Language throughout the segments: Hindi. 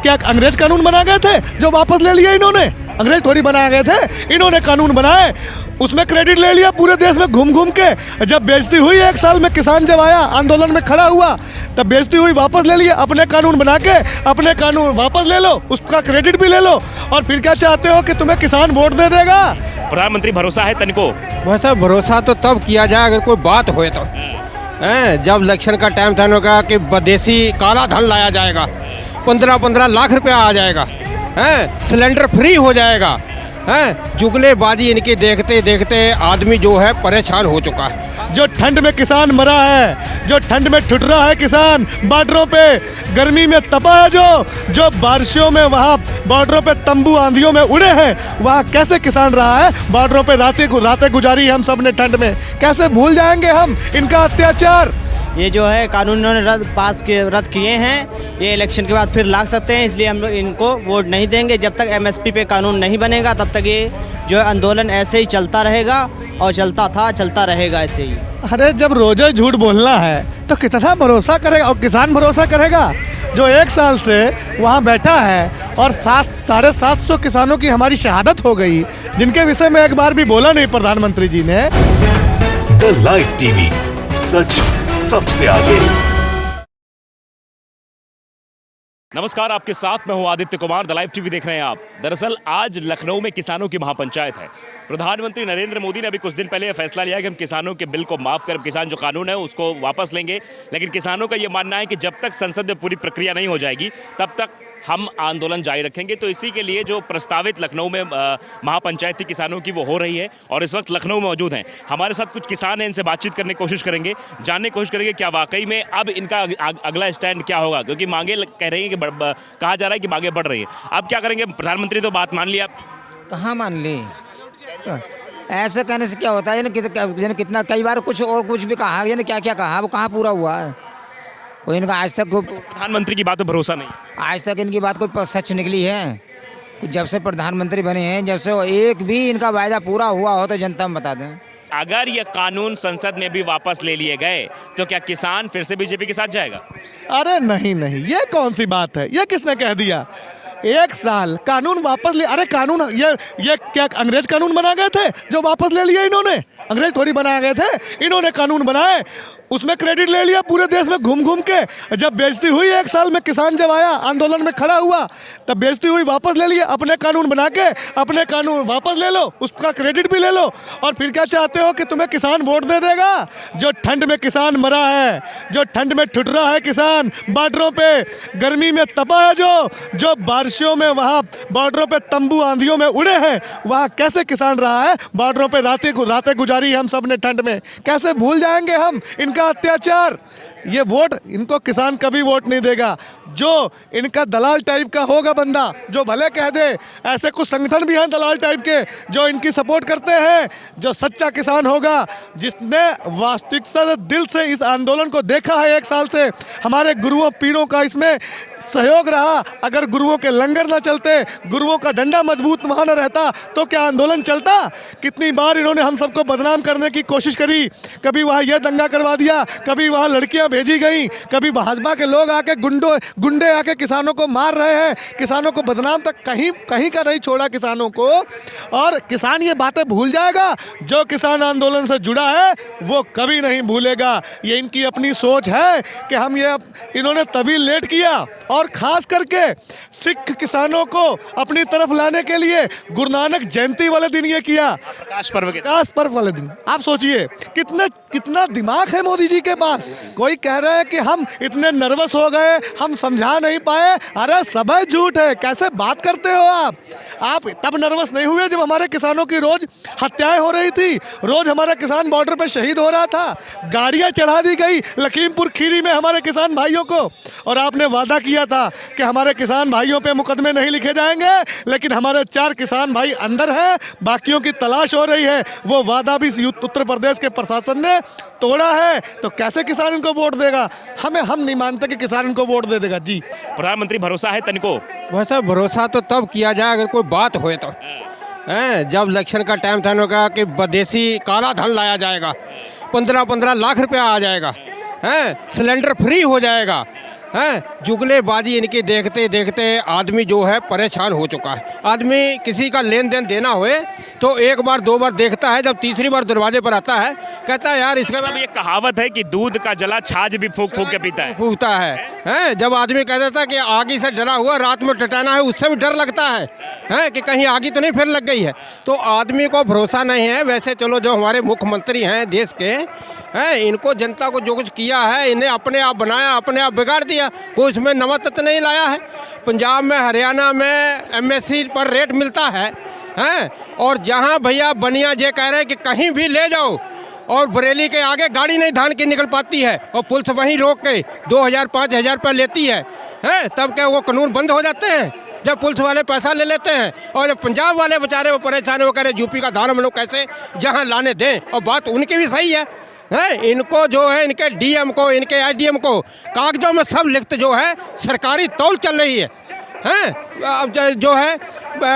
क्या अंग्रेज कानून बना गए थे जो वापस ले लिए इन्होंने? अंग्रेज थोड़ी बना गए थे, इन्होंने कानून बनाए, उसमें क्रेडिट ले लिया पूरे देश में घूम घूम के। जब बेइज्जती हुई एक साल में, किसान जब आया आंदोलन में खड़ा हुआ, तब बेइज्जती हुई, वापस ले लिया अपने कानून बना के, अपने कानून वापस ले लो, उसका क्रेडिट भी ले लो, और फिर क्या चाहते हो कि तुम्हें किसान वोट दे देगा? प्रधानमंत्री भरोसा है तनिको? वैसा भरोसा तो तब किया जाए अगर कोई बात होए तो हैं। जब इलेक्शन का टाइम था उन्होंने कहा कि विदेशी काला धन लाया जाएगा, 15-15 लाख रुपया आ जाएगा, हैं, सिलेंडर फ्री हो जाएगा, हैं। जुगलेबाजी इनकी देखते देखते आदमी जो है परेशान हो चुका है। जो ठंड में किसान मरा है, जो ठंड में ठुठ रहा है किसान बॉर्डरों पे, गर्मी में तपा है, जो बारिशों में वहाँ बॉर्डरों पे तंबू आंधियों में उड़े हैं, वहाँ कैसे किसान रहा है? बॉर्डरों पे रातें गुजारी हम सब ने ठंड में, कैसे भूल जाएंगे हम इनका अत्याचार? ये जो है कानून इन्होंने रद्द किए हैं, ये इलेक्शन के बाद फिर ला सकते हैं, इसलिए हम लोग इनको वोट नहीं देंगे। जब तक एमएसपी पे कानून नहीं बनेगा तब तक ये जो है आंदोलन ऐसे ही चलता रहेगा, और चलता रहेगा ऐसे ही। अरे जब रोजे झूठ बोलना है तो कितना भरोसा करेगा, और किसान भरोसा करेगा जो एक साल से वहाँ बैठा है, और 750 किसानों की हमारी शहादत हो गई, जिनके विषय में एक बार भी बोला नहीं प्रधानमंत्री जी ने। द लाइव टीवी, सच सबसे आगे। नमस्कार, आपके साथ मैं हूं Aditya Kumar. The live TV देख रहे हैं आप। दरअसल आज लखनऊ में किसानों की महापंचायत है। प्रधानमंत्री नरेंद्र मोदी ने अभी कुछ दिन पहले यह फैसला लिया कि हम किसानों के बिल को माफ कर, किसान जो कानून है उसको वापस लेंगे। लेकिन किसानों का यह मानना है कि जब तक संसद में पूरी प्रक्रिया नहीं हो जाएगी तब तक हम आंदोलन जारी रखेंगे। तो इसी के लिए जो प्रस्तावित लखनऊ में महापंचायत थी किसानों की, वो हो रही है, और इस वक्त लखनऊ में मौजूद हैं। हमारे साथ कुछ किसान हैं, इनसे बातचीत करने की कोशिश करेंगे, जानने की कोशिश करेंगे क्या वाकई में अब इनका अगला स्टैंड क्या होगा, क्योंकि मांगे कह रही हैं कि कहा जा रहा है कि मांगे बढ़ रही है। अब क्या करेंगे? प्रधानमंत्री तो बात मान ली आपकी। कहाँ मान ली? तो ऐसे कहने से क्या होता है? यानी कितना कई बार कुछ और कुछ भी कहा, यानी क्या क्या कहा, वो कहाँ पूरा हुआ है? कोई इनका आज तक प्रधानमंत्री की बात पे भरोसा नहीं, आज तक इनकी बात कोई सच निकली है? जब से प्रधानमंत्री बने हैं, जब से एक भी इनका वायदा पूरा हुआ हो तो जनता में बता दें। अगर ये कानून संसद में भी वापस ले लिए गए तो क्या किसान फिर से बीजेपी के साथ जाएगा? अरे नहीं, ये कौन सी बात है? ये किसने कह दिया? एक साल कानून वापस ले, अरे कानून ये क्या अंग्रेज कानून बना गए थे जो वापस ले लिए इन्होंने? अंग्रेज थोड़ी बना गए थे, इन्होंने कानून बनाए, उसमें क्रेडिट ले लिया पूरे देश में घूम घूम के। जब बेइज्जती हुई एक साल में, किसान जब आया आंदोलन में खड़ा हुआ, तब बेइज्जती हुई, वापस ले लिया अपने कानून बना के, अपने कानून वापस ले लो, उसका क्रेडिट भी ले लो, और फिर क्या चाहते हो कि तुम्हें किसान वोट दे देगा? जो ठंड में किसान मरा है, जो ठंड में ठुठ रहा है किसान बॉर्डरों पे, गर्मी में तपा है, जो बारिशों में वहाँ बॉर्डरों पे तंबू आंधियों में उड़े हैं, वहाँ कैसे किसान रहा है? बॉर्डरों पे रातें गुजारी हम सब ने ठंड में, कैसे भूल जाएंगे हम इनका अत्याचार? ये वोट इनको किसान कभी वोट नहीं देगा। जो इनका दलाल टाइप का होगा बंदा, जो भले कह दे, ऐसे कुछ संगठन भी हैं दलाल टाइप के जो इनकी सपोर्ट करते हैं, जो सच्चा किसान होगा, जिसने वास्तविकता से दिल से इस आंदोलन को देखा है, एक साल से हमारे गुरुओं पीरों का इसमें सहयोग रहा। अगर गुरुओं के लंगर न चलते, गुरुओं का डंडा मजबूत वहाँ न रहता, तो क्या आंदोलन चलता? कितनी बार इन्होंने हम सबको बदनाम करने की कोशिश करी, कभी वहाँ यह दंगा करवा दिया, कभी वहाँ लड़कियाँ भेजी गई, कभी भाजपा के लोग आके गुंडे आके किसानों को मार रहे हैं, किसानों को बदनाम तक कहीं का नहीं छोड़ा किसानों को। और किसान ये बातें भूल जाएगा, जो किसान आंदोलन से जुड़ा है वो कभी नहीं भूलेगा। ये इनकी अपनी सोच है कि हम ये इन्होंने तभी लेट किया, और खास करके सिख किसानों को अपनी तरफ लाने के लिए गुरु नानक जयंती वाले दिन ये किया, प्रकाश पर्व वाले दिन। आप सोचिए कितना दिमाग है मोदी जी के पास। कोई कह रहा है कि हम इतने नर्वस हो गए, हम समझा नहीं पाए। अरे सब झूठ है, कैसे बात करते हो आप तब नर्वस नहीं हुए जब हमारे किसानों की रोज हत्याएं हो रही थी, रोज हमारा किसान बॉर्डर पे शहीद हो रहा था, गाड़ियां चढ़ा दी गई लखीमपुर खीरी में हमारे किसान भाइयों को, और आपने वादा किया था कि हमारे किसान भाइयों पे मुकदमे नहीं लिखे जाएंगे। लेकिन हमारे 4 किसान भाई अंदर हैं, बाकियों की तलाश हो रही है। वो वादा भी उत्तर प्रदेश के प्रशासन ने तोड़ा है, तो कैसे किसान इनको वोट देगा? हम नहीं मानते कि किसान इनको वोट दे देगा। जी प्रधानमंत्री भरोसा है तनिको? वैसा भरोसा तो तब किया जाए अगर कोई बात होए तो हैं। जब इलेक्शन का टाइम था उन्होंने कहा कि विदेशी काला धन लाया जाएगा, 15-15 लाख रुपया आ जाएगा, हैं, सिलेंडर फ्री हो जाएगा, हैं जुगलेबाजी इनकी देखते देखते आदमी जो है परेशान हो चुका है। आदमी किसी का लेन देन देना होए तो एक बार दो बार देखता है, जब तीसरी बार दरवाजे पर आता है कहता है यार इसका अब ये कहावत है कि दूध का जला छाछ भी फूक फूक के पीता है। फूकता है हैं। जब आदमी कह देता है कि आगी से डरा हुआ रात में टटाना है, उससे भी डर लगता है हैं कि कहीं आगी तो नहीं फिर लग गई है। तो आदमी को भरोसा नहीं है। वैसे चलो जो हमारे मुख्यमंत्री हैं देश के हैं, इनको जनता को जो कुछ किया है, इन्हें अपने आप बनाया, अपने आप बिगाड़ दिया, कोई इसमें नवा तत्व नहीं लाया है। पंजाब में हरियाणा में MSC पर रेट मिलता है हैं, और जहां भैया बनिया जे कह रहे हैं कि कहीं भी ले जाओ, और बरेली के आगे गाड़ी नहीं धान की निकल पाती है, और पुलिस वहीं रोक के 2000-5000 रुपये लेती है हैं, तब क्या वो कानून बंद हो जाते हैं? जब पुलिस वाले पैसा ले लेते हैं, और जब पंजाब वाले बेचारे वो परेशान हो, कह रहे यूपी का धान हम लोग कैसे जहां लाने दें। और बात उनकी भी सही है। इनको जो है इनके DM को, इनके SDM को कागजों में सब लिखत जो है सरकारी तौल चल रही है हैं। अब जो है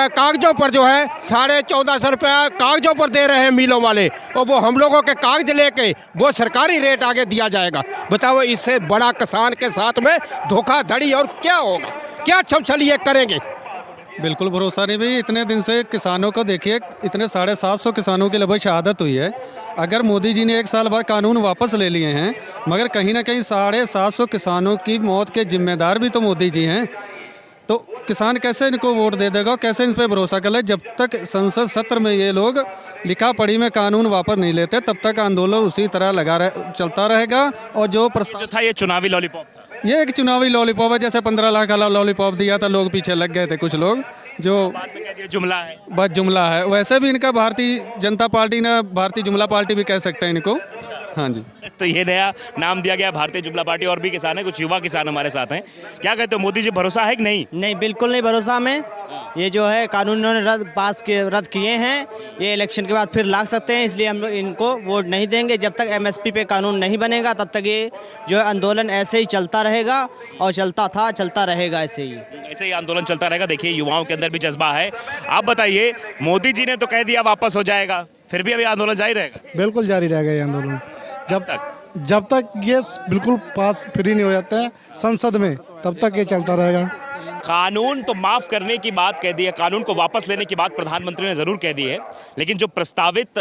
कागजों पर जो है 1450 रुपया कागजों पर दे रहे हैं मिलों वाले, और वो हम लोगों के कागज लेके वो सरकारी रेट आगे दिया जाएगा। बताओ इससे बड़ा किसान के साथ में धोखाधड़ी और क्या होगा? क्या छमछलिए करेंगे? बिल्कुल भरोसा नहीं भाई। इतने दिन से किसानों को देखिए, इतने 750 किसानों की लगभग शहादत हुई है। अगर मोदी जी ने 1 साल बाद कानून वापस ले लिए हैं, मगर कहीं ना कहीं 750 किसानों की मौत के जिम्मेदार भी तो मोदी जी हैं। तो किसान कैसे इनको वोट दे देगा, कैसे इन पर भरोसा कर ले? जब तक संसद सत्र में ये लोग लिखा पढ़ी में कानून वापस नहीं लेते, तब तक आंदोलन उसी तरह चलता रहेगा। और जो प्रस्ताव जो था ये चुनावी लॉलीपॉप था। ये एक चुनावी लॉलीपॉप है। जैसे 15 लाख का लॉलीपॉप दिया था, लोग पीछे लग गए थे कुछ लोग, जो बाद में कह दिया जुमला है। बस जुमला है। वैसे भी इनका भारतीय जनता पार्टी ने भारतीय जुमला पार्टी भी कह सकते हैं इनको। हाँ जी, तो ये नया नाम दिया गया भारतीय जुमला पार्टी। और भी किसान हैं, कुछ युवा किसान हमारे साथ हैं। क्या कहते हो, मोदी जी भरोसा है कि नहीं? नहीं, बिल्कुल नहीं भरोसा में। ये जो है कानून इन्होंने रद्द किए हैं, ये इलेक्शन के बाद फिर ला सकते हैं, इसलिए हम लोग इनको वोट नहीं देंगे। जब तक MSP पे कानून नहीं बनेगा तब तक ये जो है आंदोलन ऐसे ही चलता रहेगा, और चलता रहेगा ऐसे ही आंदोलन चलता रहेगा। देखिए युवाओं के अंदर भी जज्बा है। आप बताइए, मोदी जी ने तो कह दिया वापस हो जाएगा, फिर भी अभी आंदोलन जारी रहेगा? बिल्कुल जारी रहेगा ये आंदोलन जब तक ये बिल्कुल पास फ्री नहीं हो जाता है संसद में, तब तक ये चलता रहेगा। कानून तो माफ करने की बात कह दी है, कानून को वापस लेने की बात प्रधानमंत्री ने जरूर कह दी है, लेकिन जो प्रस्तावित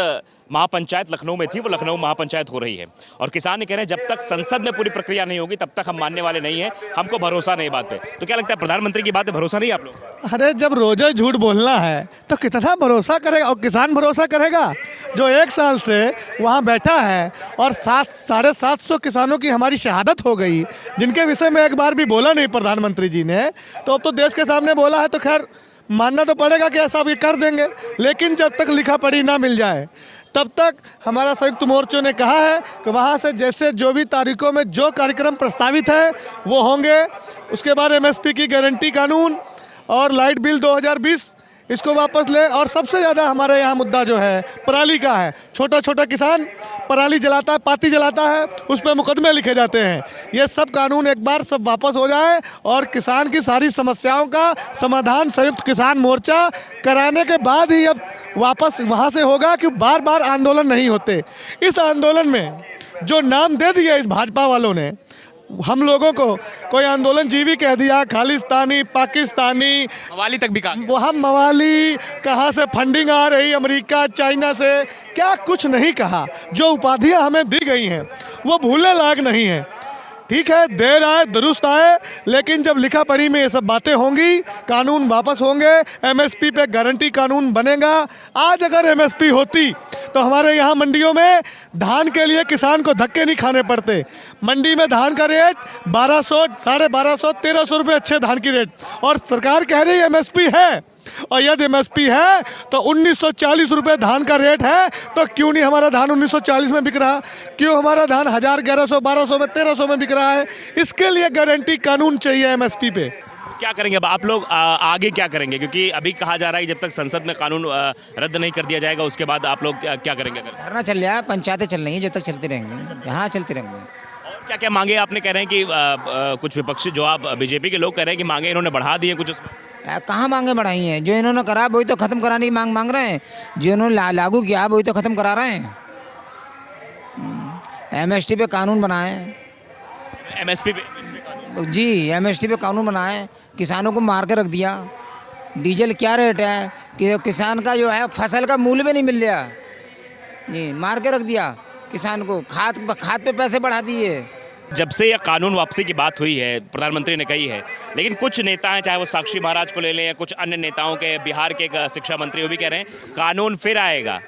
महापंचायत लखनऊ में थी वो लखनऊ महापंचायत हो रही है। और किसान ये कह रहे हैं जब तक संसद में पूरी प्रक्रिया नहीं होगी तब तक हम मानने वाले नहीं हैं, हमको भरोसा नहीं बात पे। तो क्या लगता है, प्रधानमंत्री की बात पे भरोसा नहीं आप लोग? अरे जब रोजे झूठ बोलना है तो कितना भरोसा करेगा, और किसान भरोसा करेगा जो 1 साल से वहाँ बैठा है, और 750 किसानों की हमारी शहादत हो गई, जिनके विषय में एक बार भी बोला नहीं प्रधानमंत्री जी ने। तो अब तो देश के सामने बोला है, तो खैर मानना तो पड़ेगा कि ऐसा भी कर देंगे। लेकिन जब तक लिखा पढ़ी ना मिल जाए तब तक हमारा संयुक्त मोर्चों ने कहा है कि वहाँ से जैसे जो भी तारीखों में जो कार्यक्रम प्रस्तावित है वो होंगे। उसके बाद MSP की गारंटी कानून और लाइट बिल 2020 इसको वापस ले। और सबसे ज़्यादा हमारे यहाँ मुद्दा जो है पराली का है। छोटा छोटा किसान पराली जलाता है, पाती जलाता है, उस पर मुकदमे लिखे जाते हैं। ये सब कानून एक बार सब वापस हो जाए और किसान की सारी समस्याओं का समाधान संयुक्त किसान मोर्चा कराने के बाद ही अब वापस वहाँ से होगा कि बार बार आंदोलन नहीं होते। इस आंदोलन में जो नाम दे दिया इस भाजपा वालों ने, हम लोगों को कोई आंदोलन जीवी कह दिया, खालिस्तानी, पाकिस्तानी, मवाली तक भी कहा। वो हम मवाली, कहाँ से फंडिंग आ रही अमेरिका चाइना से, क्या कुछ नहीं कहा। जो उपाधियां हमें दी गई हैं वो भूलने लायक नहीं है। ठीक है, देर आए दुरुस्त आए, लेकिन जब लिखा पढ़ी में ये सब बातें होंगी, कानून वापस होंगे, MSP पे गारंटी कानून बनेगा। आज अगर MSP होती तो हमारे यहाँ मंडियों में धान के लिए किसान को धक्के नहीं खाने पड़ते। मंडी में धान का रेट 1200, 1250, 1300 रुपये अच्छे धान की रेट, और सरकार कह रही है MSP है। और यदि MSP है तो 1940 रुपये धान का रेट है, तो क्यों नहीं हमारा धान 1940 में बिक रहा? क्यों हमारा धान 1000, 1100, 1200 में, 1300 में बिक रहा है? इसके लिए गारंटी कानून चाहिए MSP पे। क्या करेंगे अब आप लोग, आगे क्या करेंगे? क्योंकि अभी कहा जा रहा है जब तक संसद में कानून रद्द नहीं कर दिया जाएगा उसके बाद आप लोग क्या करेंगे? धरना चल रहा है, पंचायतें चल रही हैं, जब तक चलती रहेंगी, यहाँ चलती रहेंगी। और क्या क्या मांगे आपने? कह रहे हैं कि कुछ विपक्षी जो आप BJP के लोग कह रहे हैं कि मांगे इन्होंने बढ़ा दी है कुछ उसमें। कहाँ मांगे बढ़ाई हैं? जो इन्होंने करा वही तो ख़त्म कराने की मांग रहे हैं। जो इन्होंने लागू किया वही तो ख़त्म करा रहे हैं। MST पे कानून बनाए, MSP पे जी एमएसपी पे कानून बनाए, किसानों को मार के रख दिया। डीजल क्या रेट है कि किसान का जो है फसल का मूल्य भी नहीं मिल रहा जी, मार के रख दिया किसान को। खाद पे पैसे बढ़ा दिए। जब से यह कानून वापसी की बात हुई है, प्रधानमंत्री ने कही है, लेकिन कुछ नेता हैं, चाहे वो साक्षी महाराज को ले लें या कुछ अन्य नेताओं के, बिहार के एक शिक्षा मंत्री वो भी कह रहे हैं कानून फिर आएगा,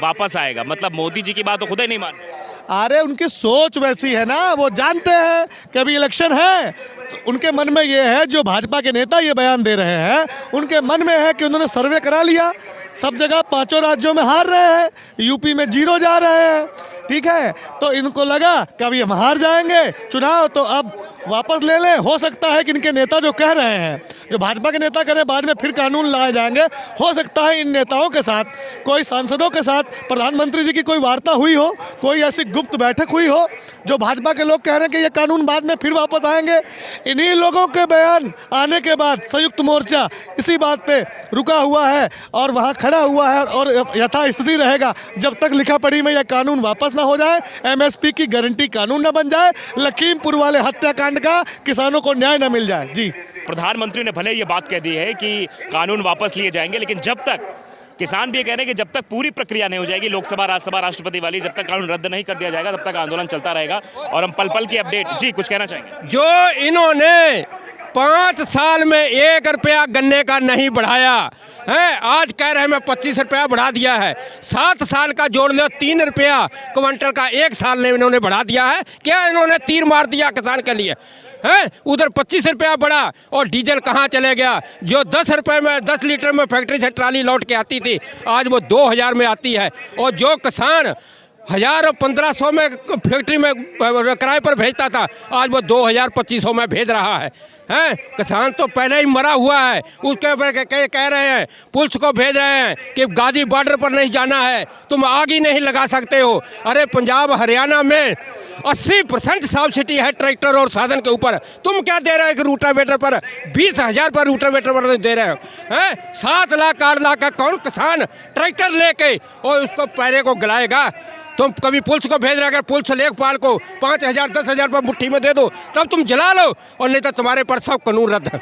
वापस आएगा। मतलब मोदी जी की बात तो खुद ही नहीं मान रहे। अरे उनकी सोच वैसी है ना, वो जानते हैं कि अभी इलेक्शन है, तो उनके मन में ये है, जो भाजपा के नेता ये बयान दे रहे हैं, उनके मन में है कि उन्होंने सर्वे करा लिया, सब जगह 5 राज्यों में हार रहे हैं, यूपी में 0 जा रहे हैं, ठीक है, तो इनको लगा कि अभी हम हार जाएंगे चुनाव, तो अब वापस ले लें। हो सकता है कि इनके नेता जो कह रहे हैं, जो भाजपा के नेता कह रहे हैं बाद में फिर कानून लाए जाएंगे, हो सकता है इन नेताओं के साथ, कोई सांसदों के साथ प्रधानमंत्री जी की कोई वार्ता हुई हो, कोई ऐसी गुप्त बैठक हुई हो, जो भाजपा के लोग कह रहे हैं कि ये कानून बाद में फिर वापस आएंगे। इन्हीं लोगों के बयान आने के बाद संयुक्त मोर्चा इसी बात पे रुका हुआ है और वहाँ खड़ा हुआ है और यथास्थिति रहेगा जब तक लिखा पढ़ी में यह कानून वापस ना हो जाए, एमएसपी की गारंटी कानून ना बन जाए, लखीमपुर वाले हत्याकांड का किसानों को न्याय ना मिल जाए। जी, प्रधानमंत्री ने भले ये बात कह दी है कि कानून वापस लिए जाएंगे, लेकिन जब तक किसान भी ये कह रहे हैं कि जब तक पूरी प्रक्रिया नहीं हो जाएगी, लोकसभा, राज्यसभा, राष्ट्रपति वाली, जब तक कानून रद्द नहीं कर दिया जाएगा, तब तक आंदोलन चलता रहेगा। और हम पल पल की अपडेट। जी, कुछ कहना चाहेंगे? जो इन्होंने 5 साल में 1 रुपया गन्ने का नहीं बढ़ाया है, आज कह रहे हैं मैं 25 रुपया बढ़ा दिया है। 7 साल का जोड़ लो, 3 रुपया क्विंटल का 1 साल में इन्होंने बढ़ा दिया है। क्या इन्होंने तीर मार दिया किसान के लिए है? उधर 25 रुपया बढ़ा और डीजल कहाँ चले गया? जो 10 रुपये में 10 लीटर में फैक्ट्री से ट्राली लौट के आती थी, आज वो 2000 में आती है। और जो किसान 1000 और 1500 में फैक्ट्री में किराए पर भेजता था, आज वो 2000-2500 में भेज रहा है। हैं, किसान तो पहले ही मरा हुआ है। उसके ऊपर कह रहे हैं, पुलिस को भेज रहे हैं कि गाजी बॉर्डर पर नहीं जाना है, तुम आग ही नहीं लगा सकते हो। अरे पंजाब हरियाणा में 80% सब्सिडी है ट्रैक्टर और साधन के ऊपर, तुम क्या दे रहे हो कि रूटावेटर पर 20,000 पर रूटावेटर पर दे रहे हो? हैं, 7 लाख 8 लाख का कौन किसान ट्रैक्टर लेके और उसको पैरे को गलाएगा? तुम कभी पुलिस को भेज रहे, अगर पुलिस लेखपाल को 5,000 10,000 पर मुट्ठी में दे दो, तब तुम जला लो, और नहीं तो तुम्हारे पर सब कानून रद्द है।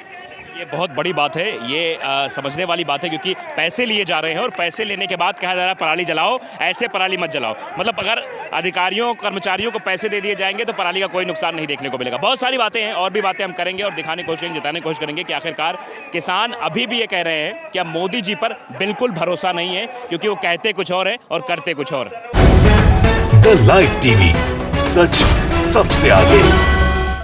ये बहुत बड़ी बात है, ये समझने वाली बात है, क्योंकि पैसे लिए जा रहे हैं और पैसे लेने के बाद कहा जा रहा है पराली जलाओ, ऐसे पराली मत जलाओ। मतलब अगर अधिकारियों, कर्मचारियों को पैसे दे दिए जाएंगे तो पराली का कोई नुकसान नहीं देखने को मिलेगा। बहुत सारी बातें हैं, और भी बातें हम करेंगे और दिखाने की कोशिश करेंगे, जताने की कोशिश करेंगे कि आखिरकार किसान अभी भी ये कह रहे हैं कि अब मोदी जी पर बिल्कुल भरोसा नहीं है, क्योंकि वो कहते कुछ और है और करते कुछ और। द लाइव टीवी, सच सबसे आगे।